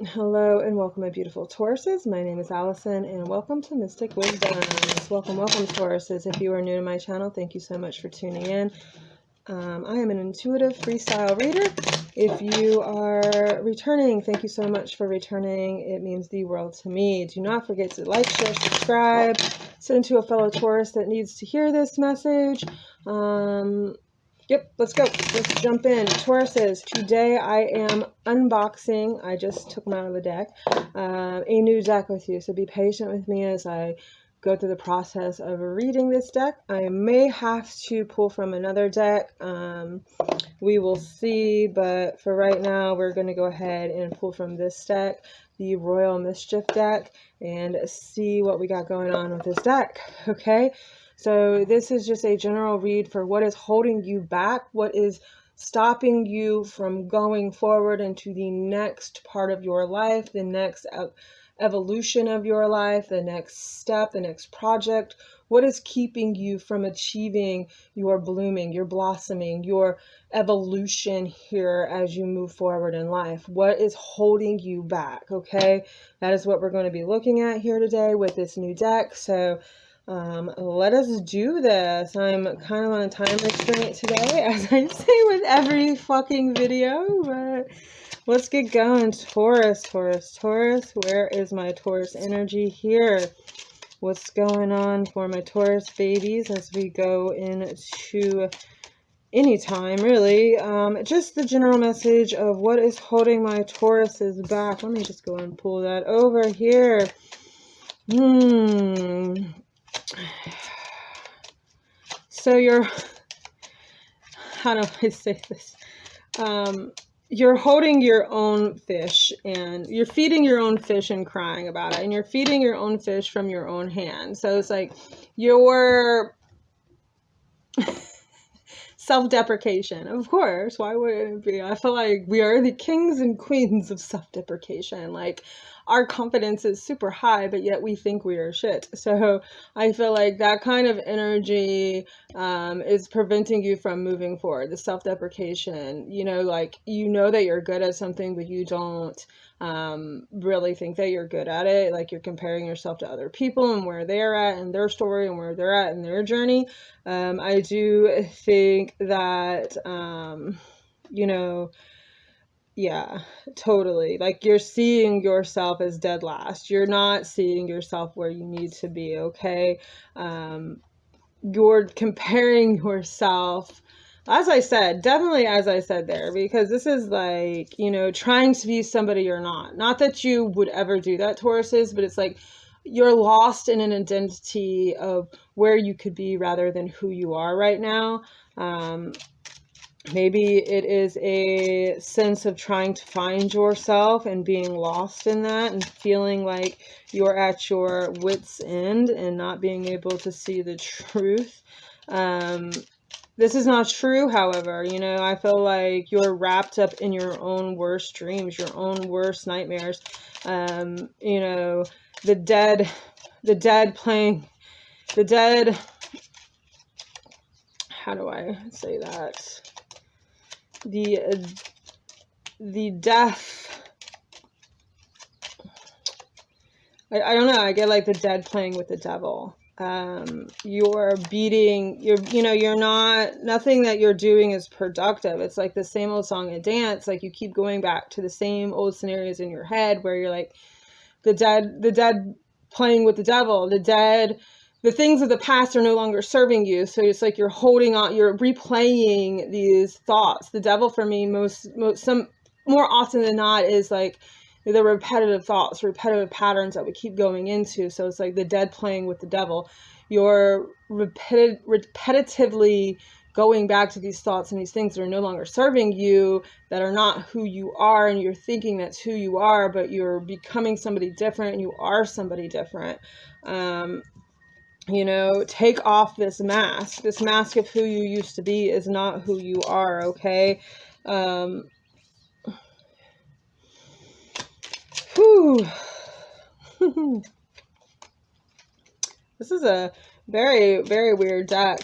Hello and welcome, my beautiful Tauruses. My name is Allison and welcome to Mystic Wisdoms. Welcome, Tauruses. If you are new to my channel, thank you so much for tuning in. I am an intuitive freestyle reader. If you are returning, thank you so much for returning. It means the world to me. Do not forget to like, share, subscribe, send to a fellow Taurus that needs to hear this message. Yep, let's go. Let's jump in. Tauruses, today I am unboxing, I just took them out of the deck, a new deck with you. So be patient with me as I go through the process of reading this deck. I may have to pull from another deck. We will see, but for right now, we're going to go ahead and pull from this deck, the Royal Mischief deck, and see what we got going on with this deck, okay? So this is just a general read for what is holding you back, what is stopping you from going forward into the next part of your life, the next evolution of your life, the next step, the next project. What is keeping you from achieving your blooming, your blossoming, your evolution here as you move forward in life? What is holding you back? Okay, that is what we're going to be looking at here today with this new deck. So let us do this. I'm kind of on a time restraint today, as I say with every fucking video, but let's get going. Taurus, Taurus, Taurus. Where is my Taurus energy here? What's going on for my Taurus babies as we go into any time, really? Just the general message of what is holding my Tauruses back. Let me just go and pull that over here. So how do I say this? You're holding your own fish and you're feeding your own fish and crying about it, and you're feeding your own fish from your own hand. So it's like your self-deprecation. Of course, why wouldn't it be? I feel like we are the kings and queens of self-deprecation. Like, our confidence is super high, but yet we think we are shit. So I feel like that kind of energy is preventing you from moving forward. The self-deprecation, like, that you're good at something, but you don't really think that you're good at it. Like, you're comparing yourself to other people and where they're at in their story and where they're at in their journey. I do think that, yeah, totally. Like, you're seeing yourself as dead last. You're not seeing yourself where you need to be, okay? You're comparing yourself, as I said, definitely as I said there, because this is like, trying to be somebody you're not. Not that you would ever do that, Tauruses, but it's like you're lost in an identity of where you could be rather than who you are right now. Maybe it is a sense of trying to find yourself and being lost in that and feeling like you're at your wit's end and not being able to see the truth. This is not true, however. I feel like you're wrapped up in your own worst dreams, your own worst nightmares. The dead playing, the dead, how do I say that? The death, I don't know, I get like the dead playing with the devil. You're nothing that you're doing is productive. It's like the same old song and dance. Like, you keep going back to the same old scenarios in your head where you're like the dead playing with the devil. The things of the past are no longer serving you. So it's like you're holding on, you're replaying these thoughts. The devil for me more often than not is like the repetitive thoughts, repetitive patterns that we keep going into. So it's like the dead playing with the devil. You're repetitively going back to these thoughts and these things that are no longer serving you, that are not who you are, and you're thinking that's who you are, but you're becoming somebody different, and you are somebody different. Take off this mask. This mask of who you used to be is not who you are, okay? This is a very, very weird deck.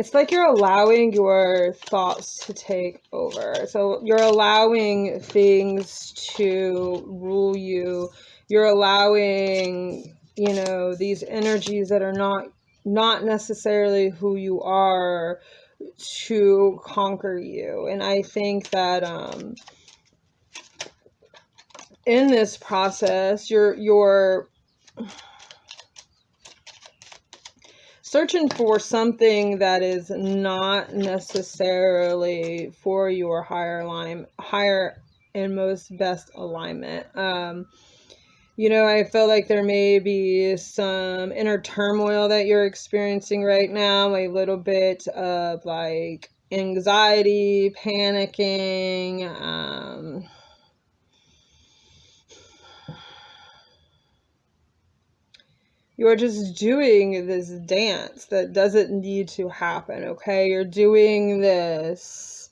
it's like you're allowing your thoughts to take over. So you're allowing things to rule you. You're allowing, you know, these energies that are not necessarily who you are to conquer you. And I think that in this process, you're searching for something that is not necessarily for your higher and most best alignment. You know, I feel like there may be some inner turmoil that you're experiencing right now, a little bit of like anxiety, panicking, you're just doing this dance that doesn't need to happen, okay? You're doing this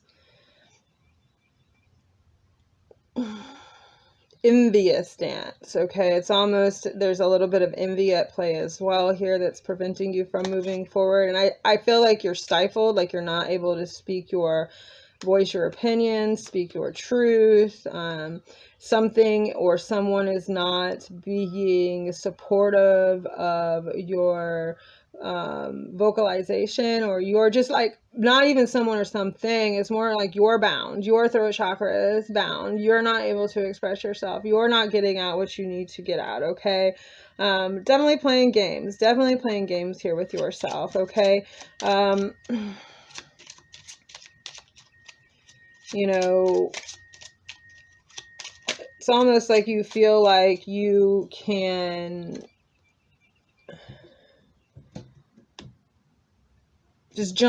envious dance, okay? It's almost, there's a little bit of envy at play as well here that's preventing you from moving forward. And I feel like you're stifled, like you're not able to speak your voice, your opinion, speak your truth. Something or someone is not being supportive of your vocalization, or you're just like, not even someone or something, it's more like you're bound, your throat chakra is bound, you're not able to express yourself, you're not getting out what you need to get out, okay? Definitely playing games here with yourself, okay? You know, it's almost like you feel like you can just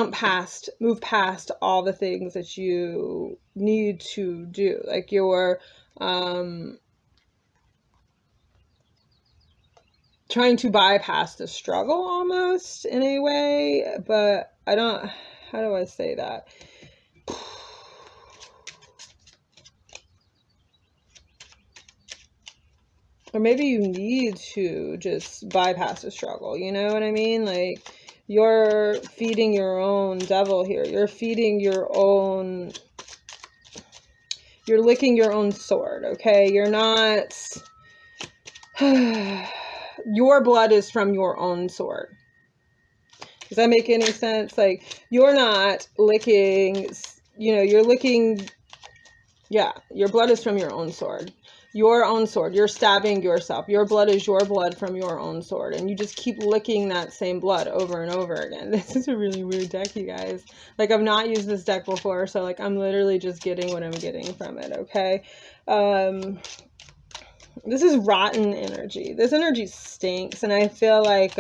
move past all the things that you need to do. Like you're trying to bypass the struggle almost in a way, but how do I say that? Or maybe you need to just bypass the struggle, you know what I mean? Like, you're feeding your own devil here. You're licking your own sword, okay? You're not, your blood is from your own sword. Does that make any sense? Like, you're not licking, you know, you're licking, yeah, your blood is from your own sword. Your own sword. You're stabbing yourself. Your blood is your blood from your own sword. And you just keep licking that same blood over and over again. This is a really weird deck, you guys. Like, I've not used this deck before, so, like, I'm literally just getting what I'm getting from it, okay? This is rotten energy. This energy stinks, and I feel like,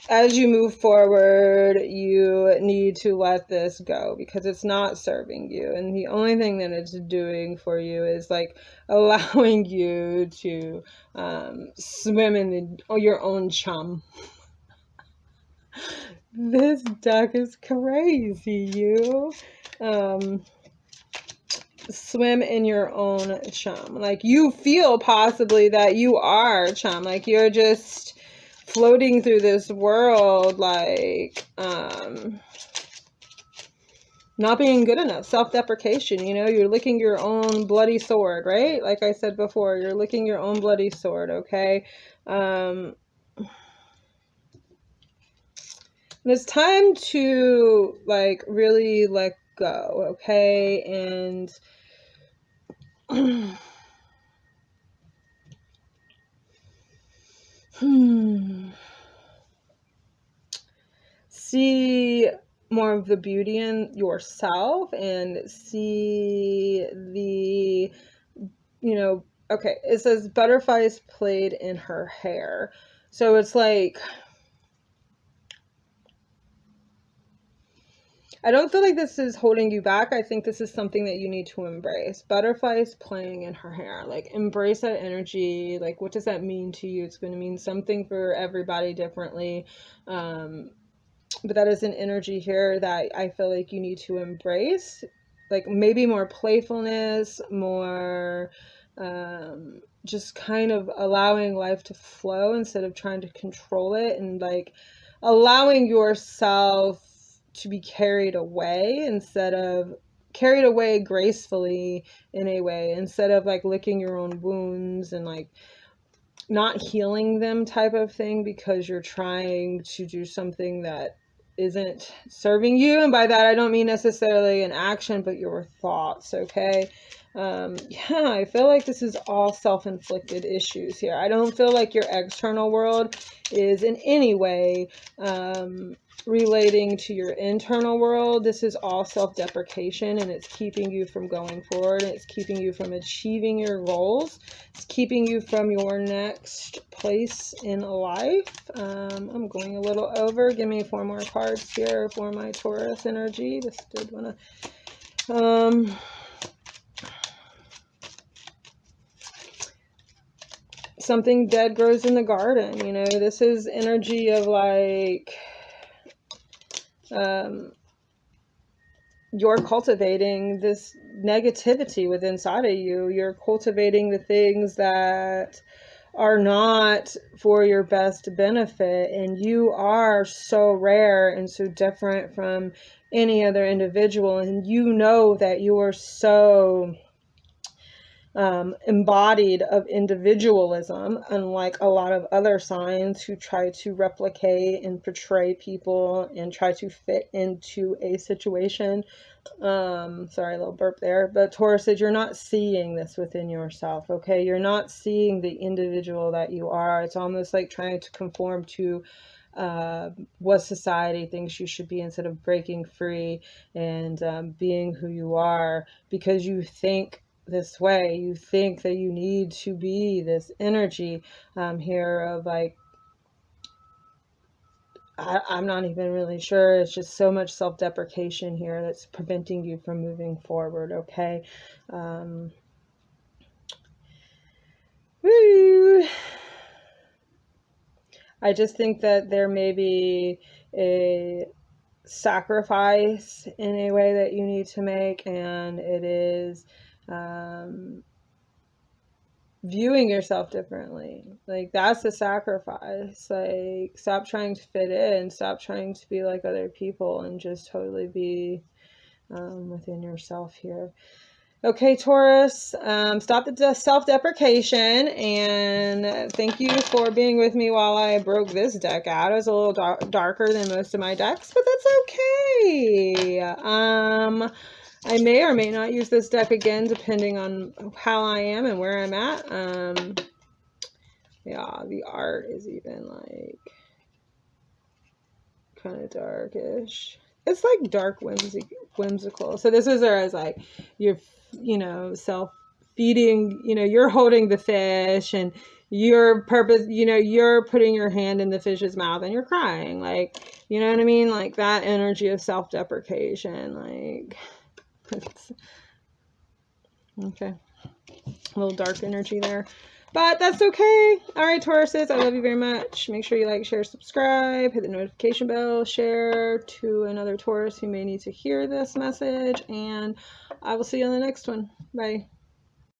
as you move forward, you need to let this go because it's not serving you. And the only thing that it's doing for you is like allowing you to swim in your own chum. This duck is crazy, you. Swim in your own chum. Like, you feel possibly that you are chum. Like, you're just floating through this world, like, not being good enough, self-deprecation, you know, you're licking your own bloody sword, right? Like I said before, you're licking your own bloody sword, okay? And it's time to, like, really let go, okay? And see more of the beauty in yourself and see the, you know, okay, it says butterflies played in her hair. So it's like, I don't feel like this is holding you back. I think this is something that you need to embrace. Butterflies playing in her hair. Like, embrace that energy. Like, what does that mean to you? It's going to mean something for everybody differently. But that is an energy here that I feel like you need to embrace. Like, maybe more playfulness, more just kind of allowing life to flow instead of trying to control it, and like allowing yourself to be carried away instead of carried away gracefully in a way, instead of like licking your own wounds and like not healing them type of thing because you're trying to do something that isn't serving you. And by that, I don't mean necessarily an action, but your thoughts. Okay. Yeah, I feel like this is all self-inflicted issues here. I don't feel like your external world is in any way relating to your internal world. This is all self-deprecation, and it's keeping you from going forward. It's keeping you from achieving your goals. It's keeping you from your next place in life. I'm going a little over. Give me 4 more cards here for my Taurus energy. This did want to... something dead grows in the garden. You know, this is energy of like... you're cultivating this negativity within inside of you. You're cultivating the things that are not for your best benefit, and you are so rare and so different from any other individual, and you know that you are so embodied of individualism, unlike a lot of other signs who try to replicate and portray people and try to fit into a situation. Sorry, a little burp there. But Taurus says you're not seeing this within yourself, okay? You're not seeing the individual that you are. It's almost like trying to conform to what society thinks you should be instead of breaking free and being who you are, because you think this way. You think that you need to be this energy here of like, I'm not even really sure. It's just so much self-deprecation here that's preventing you from moving forward, okay? Woo! I just think that there may be a sacrifice in a way that you need to make, and it is viewing yourself differently. Like, that's a sacrifice. Like, stop trying to fit in, stop trying to be like other people, and just totally be within yourself here. Okay, Taurus, stop the self-deprecation, and thank you for being with me while I broke this deck out. It was a little darker than most of my decks, but that's okay. I may or may not use this deck again, depending on how I am and where I'm at. Yeah, the art is even like kind of darkish. It's like dark whimsical. So this is as like you're, you know, self-feeding, you know, you're holding the fish and your purpose, you know, you're putting your hand in the fish's mouth and you're crying. Like, you know what I mean? Like that energy of self-deprecation, like, okay, a little dark energy there, but that's okay. All right, Tauruses, I love you very much. Make sure you like, share, subscribe, hit the notification bell, share to another Taurus who may need to hear this message, and I will see you on the next one. Bye.